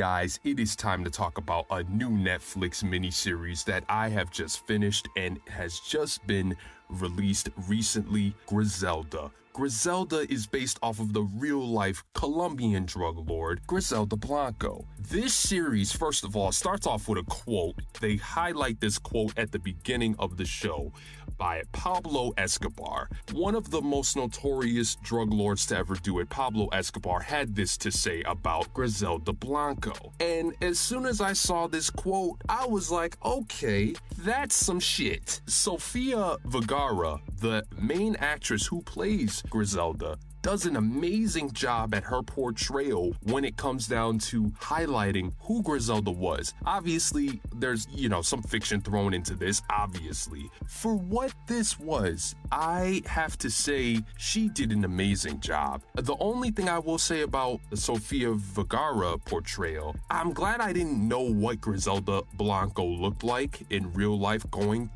guys, it is time to talk about a new Netflix miniseries that I have just finished and has just been released recently, Griselda. Griselda is based off of the real-life Colombian drug lord, Griselda Blanco. This series, first of all, starts off with a quote. They highlight this quote at the beginning of the show by Pablo Escobar. One of the most notorious drug lords to ever do it, Pablo Escobar, had this to say about Griselda Blanco. And as soon as I saw this quote, I was like, okay, that's some shit. Sofia Vergara, the main actress who plays Griselda, does an amazing job at her portrayal when it comes down to highlighting who Griselda was. Obviously, there's, some fiction thrown into this, obviously. For what this was, I have to say she did an amazing job. The only thing I will say about the Sofia Vergara portrayal, I'm glad I didn't know what Griselda Blanco looked like in real life going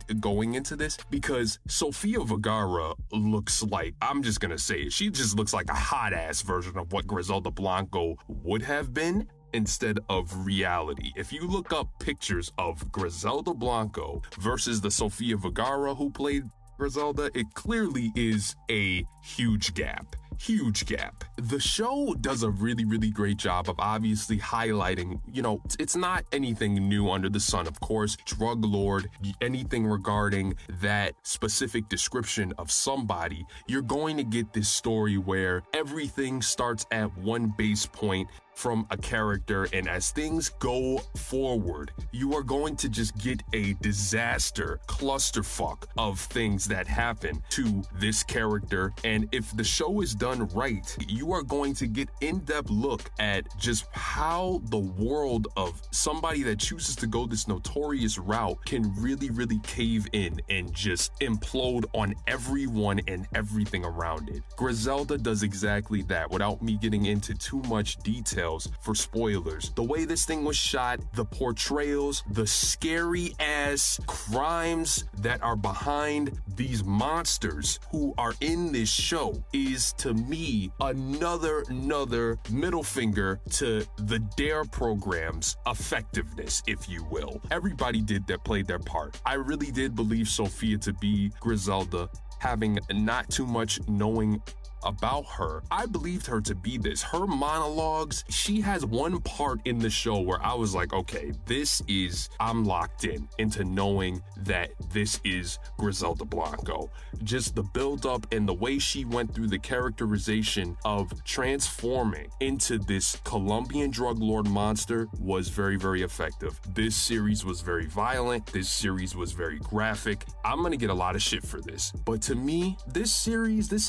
into this, because Sofia Vergara looks like, I'm just gonna say it, she just looks like a hot-ass version of what Griselda Blanco would have been instead of reality. If you look up pictures of Griselda Blanco versus the Sofia Vergara who played Griselda, it clearly is a huge gap. Huge gap. The show does a really, really great job of obviously highlighting, it's not anything new under the sun, of course. Drug lord, anything regarding that specific description of somebody, you're going to get this story where everything starts at one base point from a character, and as things go forward, you are going to just get a disaster clusterfuck of things that happen to this character. And if the show is done right, you are going to get in-depth look at just how the world of somebody that chooses to go this notorious route can really, really cave in and just implode on everyone and everything around it. Griselda does exactly that without me getting into too much detail for spoilers. The way this thing was shot, the portrayals, the scary ass crimes that are behind these monsters who are in this show is, to me, another middle finger to the DARE program's effectiveness, if you will. Everybody played their part. I really did believe Sofia to be Griselda, having not too much knowing about her. I believed her to be this. Her monologues, she has one part in the show where I was like, okay, I'm locked into knowing that this is Griselda Blanco. Just the build up and the way she went through the characterization of transforming into this Colombian drug lord monster was very, very effective. This series was very violent. This series was very graphic. I'm gonna get a lot of shit for this, but to me, this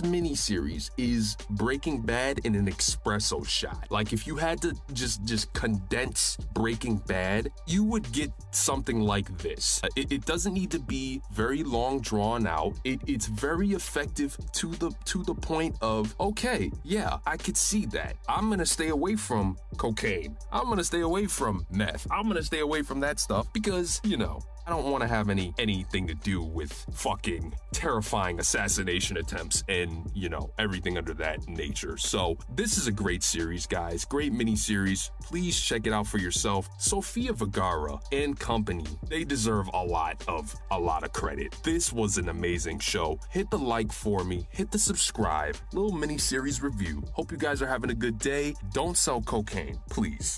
mini series is Breaking Bad in an espresso shot. Like, if you had to just condense Breaking Bad, you would get something like this. It doesn't need to be very long drawn out. It's very effective to the point of, okay, yeah, I could see that. I'm gonna stay away from cocaine. I'm gonna stay away from meth. I'm gonna stay away from that stuff because, I don't want to have anything to do with fucking terrifying assassination attempts and, everything under that nature. So this is a great series, guys. Great mini-series. Please check it out for yourself. Sofia Vergara and company, they deserve a lot of credit. This was an amazing show. Hit the like for me. Hit the subscribe. Little mini-series review. Hope you guys are having a good day. Don't sell cocaine, please.